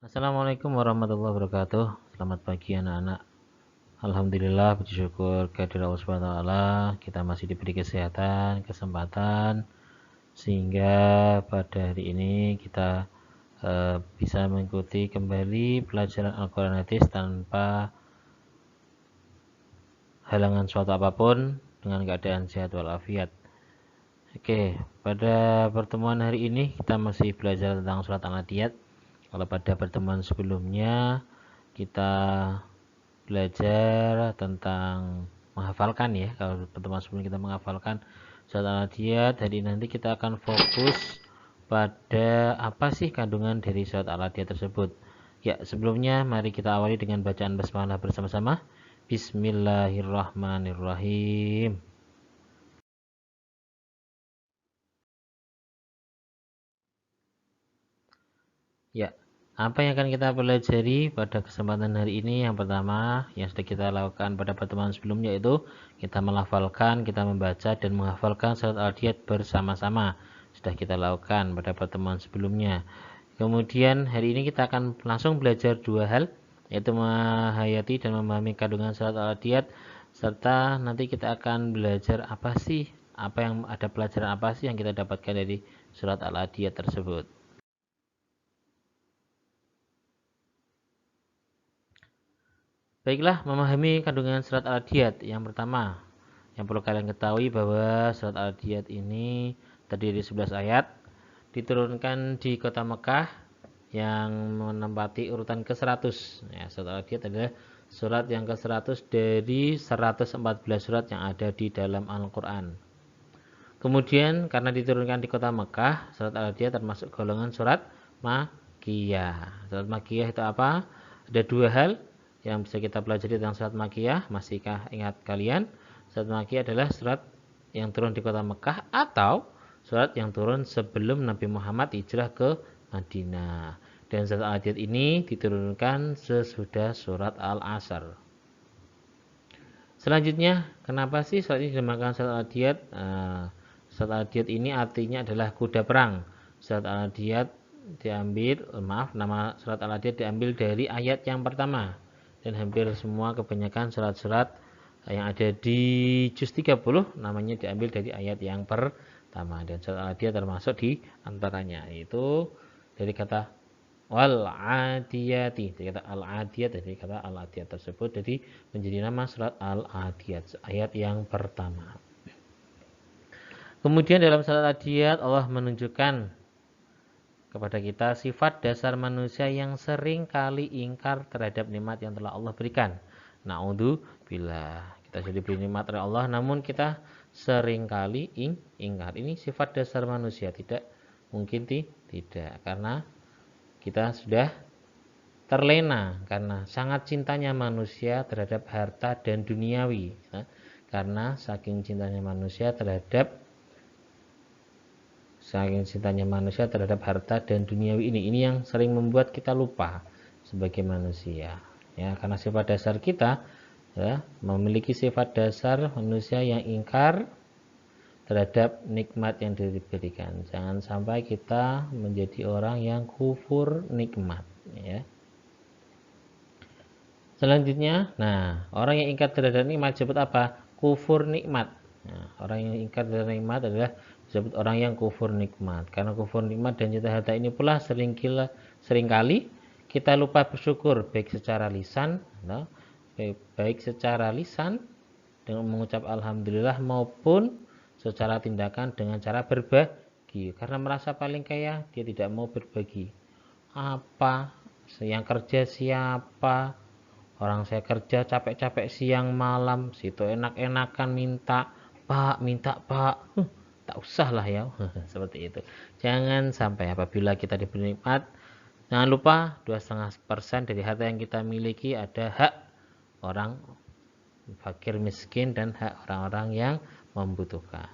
Assalamualaikum warahmatullahi wabarakatuh. Selamat pagi anak-anak. Alhamdulillah, puji syukur kehadirat Allah Subhanahu wa taala, kita masih diberi kesehatan, kesempatan sehingga pada hari ini kita bisa mengikuti kembali pelajaran Al-Qur'an Hadis tanpa halangan suatu apapun dengan keadaan sehat walafiat. Oke, pada pertemuan hari ini kita masih belajar tentang surat Al-Adiyat. Kalau pada pertemuan sebelumnya kita belajar tentang menghafalkan ya. Kalau pertemuan sebelum kita menghafalkan surat Al-Adiyat, hari nanti kita akan fokus pada apa sih kandungan dari surat Al-Adiyat tersebut. Ya, sebelumnya mari kita awali dengan bacaan basmalah bersama-sama. Bismillahirrahmanirrahim. Ya, apa yang akan kita pelajari pada kesempatan hari ini? Yang pertama, yang sudah kita lakukan pada pertemuan sebelumnya yaitu kita melafalkan, kita membaca dan menghafalkan surat Al-Adiyat bersama-sama. Sudah kita lakukan pada pertemuan sebelumnya. Kemudian hari ini kita akan langsung belajar dua hal, yaitu menghayati dan memahami kandungan surat Al-Adiyat, serta nanti kita akan belajar ada pelajaran apa sih yang kita dapatkan dari surat Al-Adiyat tersebut. Baiklah, memahami kandungan surat Al-Adiyat. Yang pertama, yang perlu kalian ketahui bahwa surat Al-Adiyat ini terdiri dari 11 ayat, diturunkan di kota Mekah yang menempati urutan ke-100. Ya, surat Al-Adiyat adalah surat yang ke-100 dari 114 surat yang ada di dalam Al-Quran. Kemudian karena diturunkan di kota Mekah, surat Al-Adiyat termasuk golongan surat Makkiyah. Surat Makkiyah itu apa? Ada dua hal yang bisa kita pelajari tentang surat Makkiyah. Masihkah ingat kalian? Surat Makkiyah adalah surat yang turun di kota Mekah atau surat yang turun sebelum Nabi Muhammad hijrah ke Madinah. Dan surat Al-Adiyat ini diturunkan sesudah surat Al-Asr. Selanjutnya, kenapa sih surat ini dinamakan surat Al-Adiyat? Surat Al-Adiyat ini artinya adalah kuda perang. Surat Al-Adiyat nama surat Al-Adiyat diambil dari ayat yang pertama. Dan hampir semua kebanyakan surat-surat yang ada di juz 30 namanya diambil dari ayat yang pertama. Dan surat Al-Adiyat termasuk di antaranya. Itu dari kata wal adiyati, dari kata al adiyat, dari kata al adiyat tersebut jadi menjadi nama surat al adiyat ayat yang pertama. Kemudian dalam surat al adiyat Allah menunjukkan kepada kita sifat dasar manusia yang sering kali ingkar terhadap nikmat yang telah Allah berikan. Naudzubillah, kita sudah diberi nikmat oleh Allah namun kita sering kali ingkar. Ini sifat dasar manusia, tidak mungkin tidak, karena kita sudah terlena karena sangat cintanya manusia terhadap harta dan duniawi. Karena saking cintanya manusia terhadap harta dan duniawi ini yang sering membuat kita lupa sebagai manusia. Ya, karena sifat dasar kita memiliki sifat dasar manusia yang ingkar terhadap nikmat yang diberikan. Jangan sampai kita menjadi orang yang kufur nikmat, ya. Selanjutnya, orang yang ingkar terhadap nikmat disebut apa? Kufur nikmat. Orang yang ingkar terhadap nikmat adalah disebut orang yang kufur nikmat. Karena kufur nikmat dan cinta harta ini pula seringkali kita lupa bersyukur baik secara lisan dengan mengucap alhamdulillah maupun secara tindakan dengan cara berbagi. Karena merasa paling kaya, dia tidak mau berbagi. Apa? Yang kerja siapa? Orang saya kerja capek-capek siang malam, situ enak-enakan minta pak, tak usah lah ya. Seperti itu. Jangan sampai apabila kita diberi nikmat, jangan lupa 2,5% dari harta yang kita miliki ada hak orang fakir miskin dan hak orang-orang yang membutuhkan.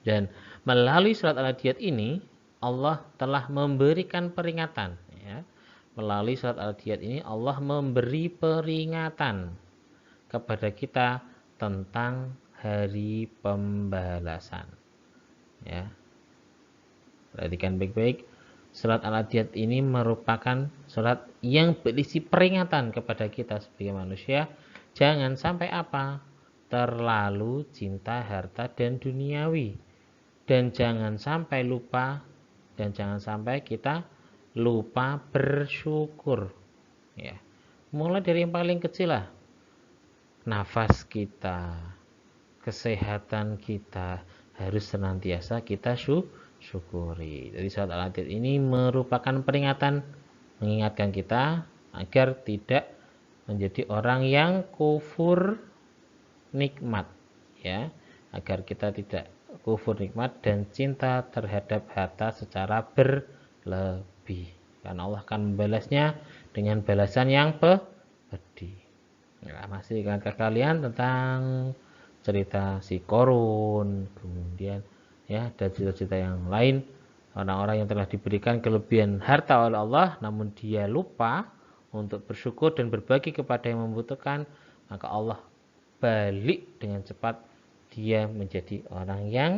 Dan melalui surat Al-Adiyat ini Allah telah memberikan peringatan, ya. Melalui surat Al-Adiyat ini Allah memberi peringatan kepada kita tentang hari pembalasan, ya. Perhatikan baik-baik. surat Al-Adiyat ini merupakan surat yang berisi peringatan kepada kita sebagai manusia, jangan sampai apa? Terlalu cinta harta dan duniawi. Dan jangan sampai lupa, dan jangan sampai kita lupa bersyukur. Ya. Mulai dari yang paling kecil lah. Nafas kita, kesehatan kita harus senantiasa kita syukuri. Jadi surat Al-Adiyat ini merupakan peringatan, mengingatkan kita agar tidak menjadi orang yang kufur nikmat, ya, agar kita tidak kufur nikmat dan cinta terhadap harta secara berlebih, karena Allah akan membalasnya dengan balasan yang pedih. Nah, masih ingatkah kalian tentang cerita si Korun, kemudian ya dan cerita-cerita yang lain, orang-orang yang telah diberikan kelebihan harta oleh Allah namun dia lupa untuk bersyukur dan berbagi kepada yang membutuhkan, maka Allah balik dengan cepat dia menjadi orang yang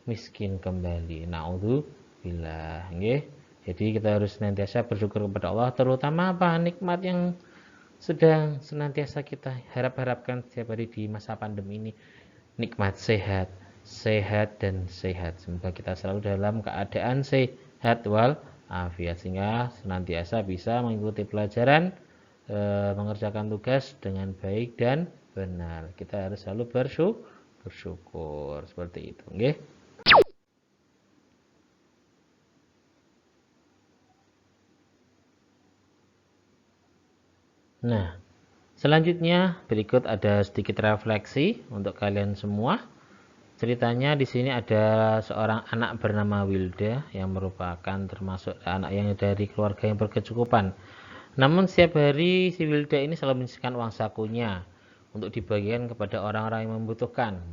miskin kembali. Naudzubillah. Nggih. Jadi kita harus senantiasa bersyukur kepada Allah, terutama apa? Nikmat yang sedang senantiasa kita harapkan setiap hari di masa pandemi ini, nikmat sehat dan sehat. Semoga kita selalu dalam keadaan sehat wal afiat, sehingga senantiasa bisa mengikuti pelajaran, mengerjakan tugas dengan baik dan benar. Kita harus selalu bersyukur seperti itu, nggih. Nah, selanjutnya berikut ada sedikit refleksi untuk kalian semua. Ceritanya di sini ada seorang anak bernama Wilda yang merupakan termasuk anak yang dari keluarga yang berkecukupan. Namun setiap hari si Wilda ini selalu menyisihkan uang sakunya untuk dibagikan kepada orang-orang yang membutuhkan.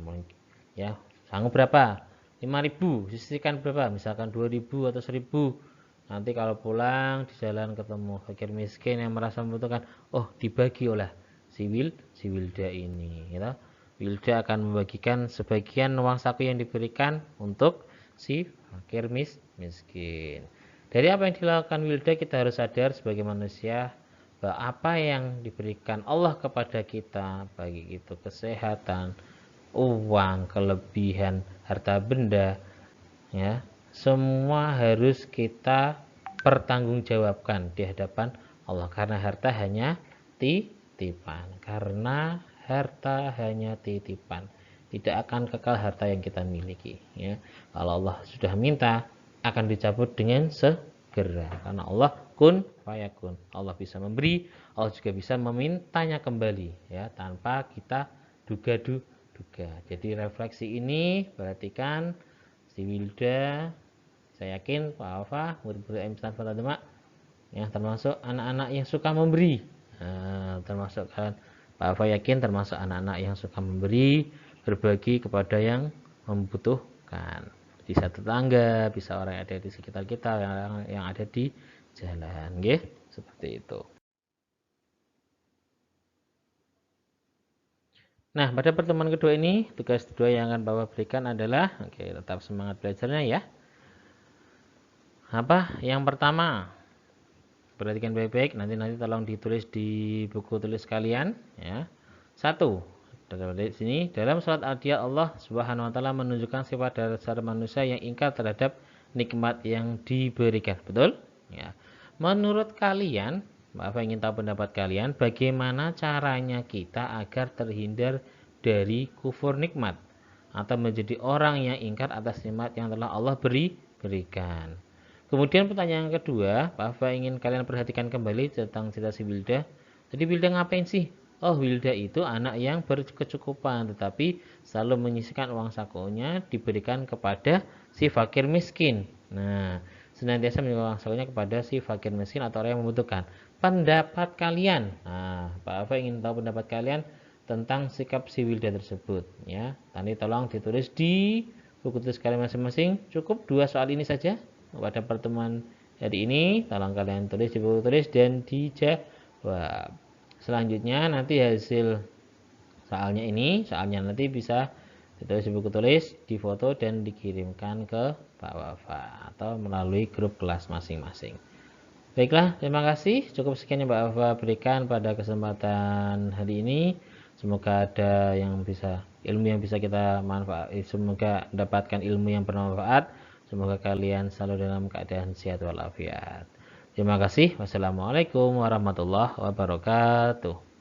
Ya, sanggup berapa? 5.000, sisihkan berapa? Misalkan 2.000 atau 1.000. Nanti kalau pulang di jalan ketemu fakir miskin yang merasa membutuhkan, oh dibagi oleh si Wilda ini, gitu. Wilda akan membagikan sebagian uang saku yang diberikan untuk si fakir miskin. Dari apa yang dilakukan Wilda, kita harus sadar sebagai manusia bahwa apa yang diberikan Allah kepada kita, bagi itu kesehatan, uang, kelebihan, harta benda, ya, semua harus kita pertanggungjawabkan di hadapan Allah, karena harta hanya titipan. Tidak akan kekal harta yang kita miliki, ya. Kalau Allah sudah minta, akan dicabut dengan segera, karena Allah kun fayakun. Allah bisa memberi, Allah juga bisa memintanya kembali, ya, tanpa kita duga-duga. Jadi refleksi ini perhatikan si Wilda. Saya yakin Pak Alfa, murid-murid Imsan Fathul Demak, ya, termasuk anak-anak yang suka memberi. Termasuk kan Pak Alfa yakin termasuk anak-anak yang suka memberi, berbagi kepada yang membutuhkan. Bisa tetangga, bisa orang yang ada di sekitar kita, yang ada di jalan, nggih, seperti itu. Nah, pada pertemuan kedua ini, tugas kedua yang akan Bapak berikan adalah, oke, tetap semangat belajarnya ya. Apa? Yang pertama, perhatikan baik-baik, nanti tolong ditulis di buku tulis kalian, ya. 1. Di sini dalam surat Al-Adiyat Allah Subhanahu wa taala menunjukkan sifat dasar manusia yang ingkar terhadap nikmat yang diberikan. Betul? Ya. Menurut kalian, Bapak ingin tahu pendapat kalian, bagaimana caranya kita agar terhindar dari kufur nikmat atau menjadi orang yang ingkar atas nikmat yang telah Allah berikan. Kemudian pertanyaan kedua, Bapak ingin kalian perhatikan kembali tentang cerita si Wilda. Jadi Wilda ngapain sih? Oh, Wilda itu anak yang berkecukupan, tetapi selalu menyisihkan uang sakunya diberikan kepada si fakir miskin. Nah, senantiasa menyisihkan uang sakunya kepada si fakir miskin atau orang yang membutuhkan. Pendapat kalian? Nah, Bapak ingin tahu pendapat kalian tentang sikap si Wilda tersebut, ya. Nanti tolong ditulis di buku tulis kalian masing-masing. Cukup 2 soal ini saja pada pertemuan hari ini. Tolong kalian tulis di buku tulis dan dijawab. Selanjutnya nanti hasil soalnya nanti bisa ditulis di buku tulis, difoto dan dikirimkan ke Pak Wafa atau melalui grup kelas masing-masing. Baiklah, terima kasih. Cukup sekian yang Pak Wafa berikan pada kesempatan hari ini. Semoga ada ilmu yang bisa kita manfaat. Semoga mendapatkan ilmu yang bermanfaat. Semoga kalian selalu dalam keadaan sehat walafiat. Terima kasih. Wassalamualaikum warahmatullahi wabarakatuh.